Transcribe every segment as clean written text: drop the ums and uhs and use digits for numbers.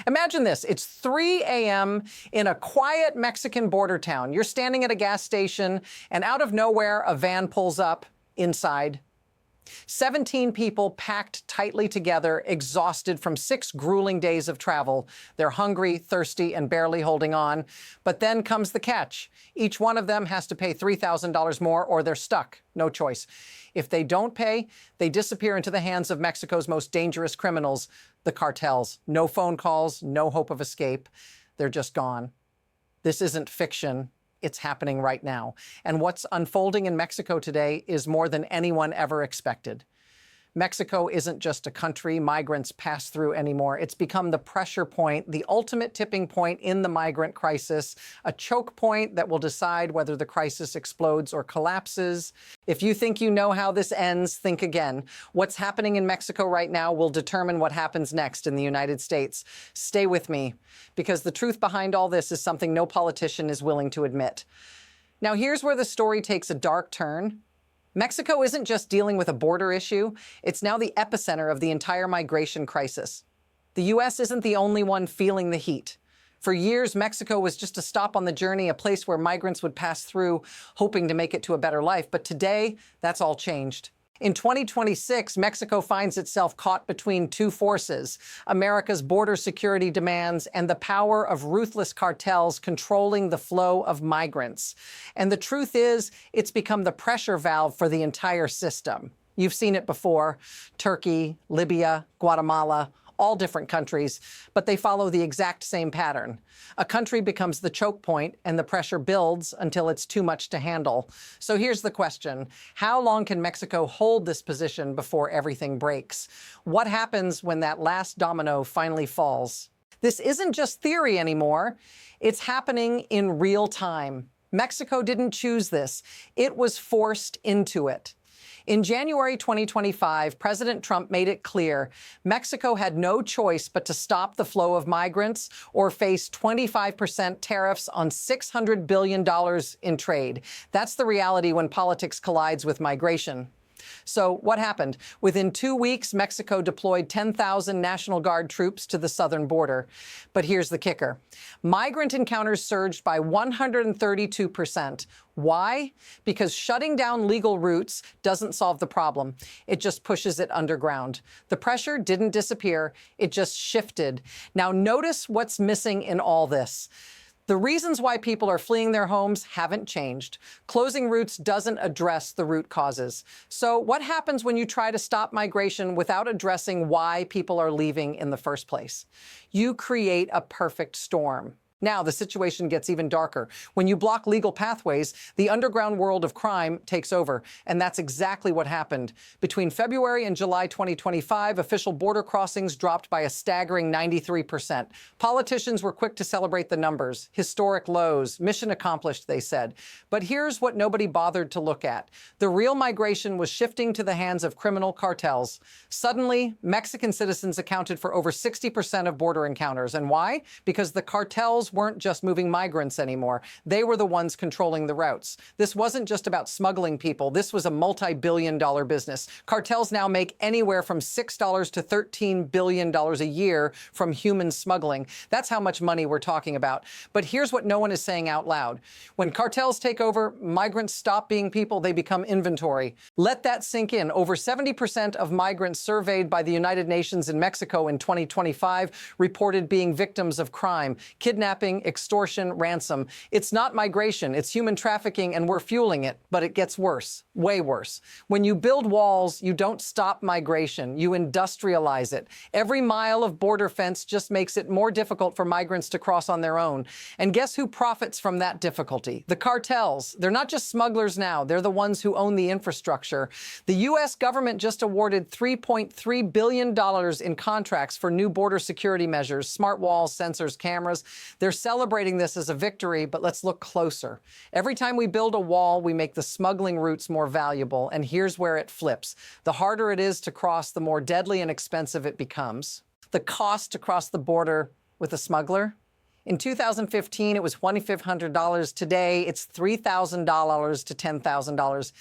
Imagine this. It's 3 a.m. in a quiet Mexican border town. You're standing at a gas station, and out of nowhere, a van pulls up. Inside, 17 people packed tightly together, exhausted from 6 grueling days of travel. They're hungry, thirsty, and barely holding on. But then comes the catch. Each one of them has to pay $3,000 more, or they're stuck. No choice. If they don't pay, they disappear into the hands of Mexico's most dangerous criminals, the cartels. No phone calls, no hope of escape. They're just gone. This isn't fiction. It's happening right now. And what's unfolding in Mexico today is more than anyone ever expected. Mexico isn't just a country migrants pass through anymore. It's become the pressure point, the ultimate tipping point in the migrant crisis, a choke point that will decide whether the crisis explodes or collapses. If you think you know how this ends, think again. What's happening in Mexico right now will determine what happens next in the United States. Stay with me, because the truth behind all this is something no politician is willing to admit. Now, here's where the story takes a dark turn. Mexico isn't just dealing with a border issue, it's now the epicenter of the entire migration crisis. The U.S. isn't the only one feeling the heat. For years, Mexico was just a stop on the journey, a place where migrants would pass through, hoping to make it to a better life. But today, that's all changed. In 2026, Mexico finds itself caught between two forces: America's border security demands and the power of ruthless cartels controlling the flow of migrants. And the truth is, it's become the pressure valve for the entire system. You've seen it before: Turkey, Libya, Guatemala, all different countries, but they follow the exact same pattern. A country becomes the choke point, and the pressure builds until it's too much to handle. So here's the question: how long can Mexico hold this position before everything breaks? What happens when that last domino finally falls? This isn't just theory anymore. It's happening in real time. Mexico didn't choose this. It was forced into it. In January 2025, President Trump made it clear Mexico had no choice but to stop the flow of migrants or face 25% tariffs on $600 billion in trade. That's the reality when politics collides with migration. So what happened? Within 2 weeks, Mexico deployed 10,000 National Guard troops to the southern border. But here's the kicker. Migrant encounters surged by 132%. Why? Because shutting down legal routes doesn't solve the problem. It just pushes it underground. The pressure didn't disappear. It just shifted. Now notice what's missing in all this. The reasons why people are fleeing their homes haven't changed. Closing routes doesn't address the root causes. So what happens when you try to stop migration without addressing why people are leaving in the first place? You create a perfect storm. Now, the situation gets even darker. When you block legal pathways, the underground world of crime takes over. And that's exactly what happened. Between February and July 2025, official border crossings dropped by a staggering 93%. Politicians were quick to celebrate the numbers. Historic lows. Mission accomplished, they said. But here's what nobody bothered to look at. The real migration was shifting to the hands of criminal cartels. Suddenly, Mexican citizens accounted for over 60% of border encounters. And why? Because the cartels weren't just moving migrants anymore. They were the ones controlling the routes. This wasn't just about smuggling people. This was a multi-billion-dollar business. Cartels now make anywhere from $6 to $13 billion a year from human smuggling. That's how much money we're talking about. But here's what no one is saying out loud. When cartels take over, migrants stop being people, they become inventory. Let that sink in. Over 70% of migrants surveyed by the United Nations in Mexico in 2025 reported being victims of crime, kidnapping, extortion, ransom. It's not migration, it's human trafficking, and we're fueling it. But it gets worse, way worse. When you build walls, you don't stop migration, you industrialize it. Every mile of border fence just makes it more difficult for migrants to cross on their own. And guess who profits from that difficulty? The cartels. They're not just smugglers now, they're the ones who own the infrastructure. The U.S. government just awarded $3.3 billion in contracts for new border security measures, smart walls, sensors, cameras. They're celebrating this as a victory, but let's look closer. Every time we build a wall, we make the smuggling routes more valuable, and here's where it flips. The harder it is to cross, the more deadly and expensive it becomes. The cost to cross the border with a smuggler? In 2015, it was $2,500. Today, it's $3,000 to $10,000.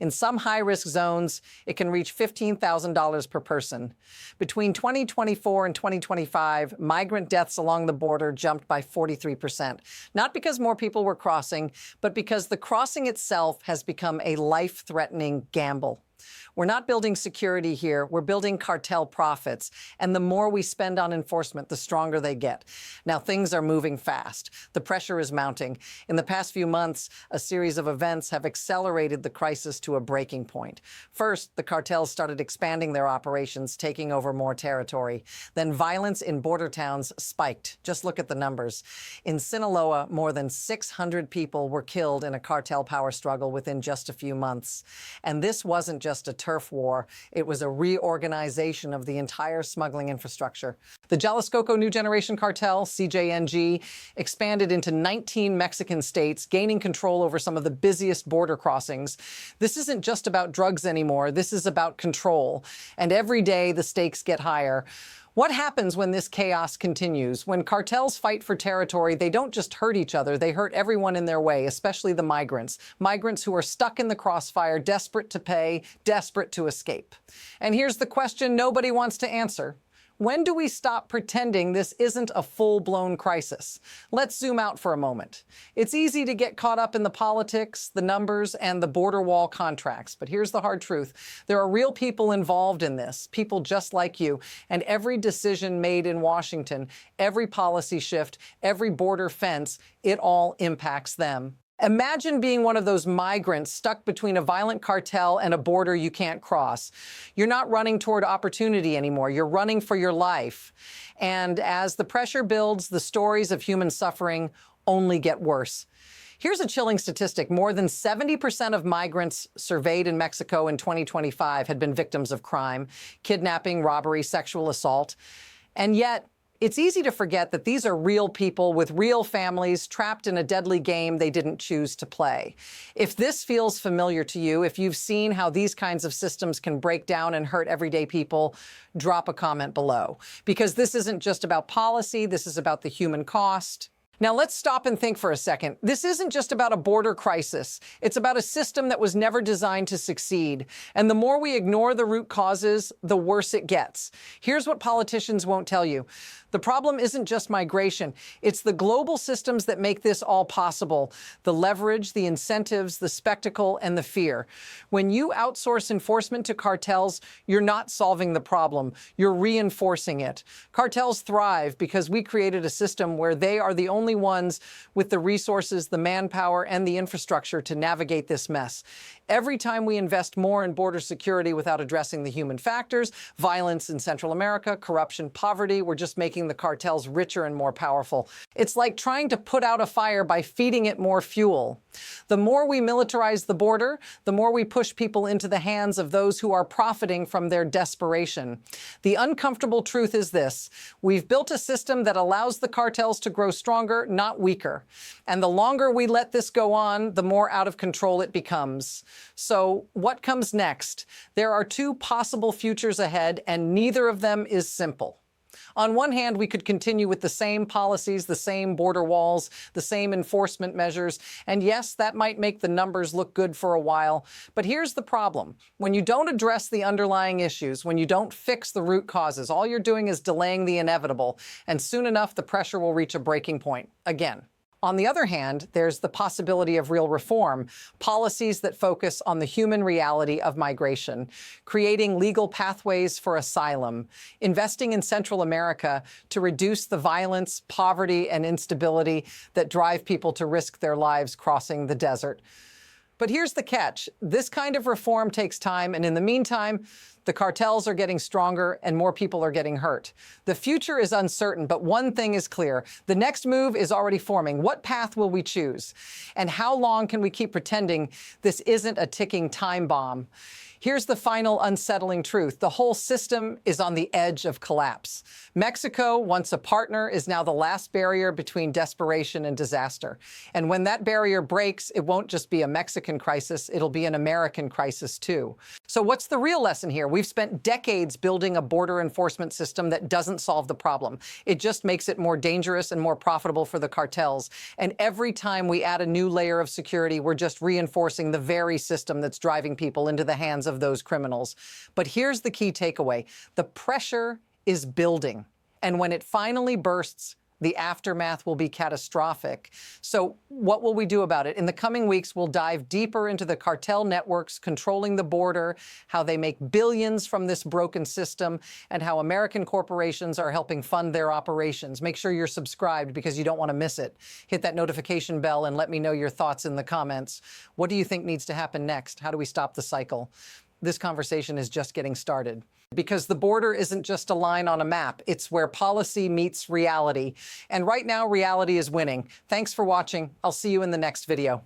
In some high-risk zones, it can reach $15,000 per person. Between 2024 and 2025, migrant deaths along the border jumped by 43%. Not because more people were crossing, but because the crossing itself has become a life-threatening gamble. We're not building security here, we're building cartel profits. And the more we spend on enforcement, the stronger they get. Now, things are moving fast. The pressure is mounting. In the past few months, a series of events have accelerated the crisis to a breaking point. First, the cartels started expanding their operations, taking over more territory. Then violence in border towns spiked. Just look at the numbers. In Sinaloa, more than 600 people were killed in a cartel power struggle within just a few months. And this wasn't just a turf war. It was a reorganization of the entire smuggling infrastructure. The Jalisco New Generation Cartel, CJNG, expanded into 19 Mexican states, gaining control over some of the busiest border crossings. This isn't just about drugs anymore. This is about control. And every day the stakes get higher. What happens when this chaos continues? When cartels fight for territory, they don't just hurt each other, they hurt everyone in their way, especially the migrants. Migrants who are stuck in the crossfire, desperate to pay, desperate to escape. And here's the question nobody wants to answer. When do we stop pretending this isn't a full-blown crisis? Let's zoom out for a moment. It's easy to get caught up in the politics, the numbers, and the border wall contracts. But here's the hard truth. There are real people involved in this, people just like you. And every decision made in Washington, every policy shift, every border fence, it all impacts them. Imagine being one of those migrants stuck between a violent cartel and a border you can't cross. You're not running toward opportunity anymore. You're running for your life. And as the pressure builds, the stories of human suffering only get worse. Here's a chilling statistic. More than 70% of migrants surveyed in Mexico in 2025 had been victims of crime, kidnapping, robbery, sexual assault. And yet, it's easy to forget that these are real people with real families trapped in a deadly game they didn't choose to play. If this feels familiar to you, if you've seen how these kinds of systems can break down and hurt everyday people, drop a comment below. Because this isn't just about policy, this is about the human cost. Now let's stop and think for a second. This isn't just about a border crisis. It's about a system that was never designed to succeed. And the more we ignore the root causes, the worse it gets. Here's what politicians won't tell you. The problem isn't just migration. It's the global systems that make this all possible. The leverage, the incentives, the spectacle, and the fear. When you outsource enforcement to cartels, you're not solving the problem. You're reinforcing it. Cartels thrive because we created a system where they are the only ones with the resources, the manpower, and the infrastructure to navigate this mess. Every time we invest more in border security without addressing the human factors, violence in Central America, corruption, poverty, we're just making the cartels richer and more powerful. It's like trying to put out a fire by feeding it more fuel. The more we militarize the border, the more we push people into the hands of those who are profiting from their desperation. The uncomfortable truth is this: we've built a system that allows the cartels to grow stronger, not weaker. And the longer we let this go on, the more out of control it becomes. So what comes next? There are two possible futures ahead, and neither of them is simple. On one hand, we could continue with the same policies, the same border walls, the same enforcement measures. And yes, that might make the numbers look good for a while. But here's the problem. When you don't address the underlying issues, when you don't fix the root causes, all you're doing is delaying the inevitable. And soon enough, the pressure will reach a breaking point again. On the other hand, there's the possibility of real reform, policies that focus on the human reality of migration, creating legal pathways for asylum, investing in Central America to reduce the violence, poverty, and instability that drive people to risk their lives crossing the desert. But here's the catch. This kind of reform takes time, and in the meantime, the cartels are getting stronger and more people are getting hurt. The future is uncertain, but one thing is clear. The next move is already forming. What path will we choose? And how long can we keep pretending this isn't a ticking time bomb? Here's the final unsettling truth. The whole system is on the edge of collapse. Mexico, once a partner, is now the last barrier between desperation and disaster. And when that barrier breaks, it won't just be a Mexican crisis, it'll be an American crisis too. So what's the real lesson here? We've spent decades building a border enforcement system that doesn't solve the problem. It just makes it more dangerous and more profitable for the cartels. And every time we add a new layer of security, we're just reinforcing the very system that's driving people into the hands of those criminals. But here's the key takeaway. The pressure is building. And when it finally bursts, the aftermath will be catastrophic. So what will we do about it? In the coming weeks, we'll dive deeper into the cartel networks controlling the border, how they make billions from this broken system, and how American corporations are helping fund their operations. Make sure you're subscribed because you don't want to miss it. Hit that notification bell and let me know your thoughts in the comments. What do you think needs to happen next? How do we stop the cycle? This conversation is just getting started. Because the border isn't just a line on a map. It's where policy meets reality. And right now, reality is winning. Thanks for watching. I'll see you in the next video.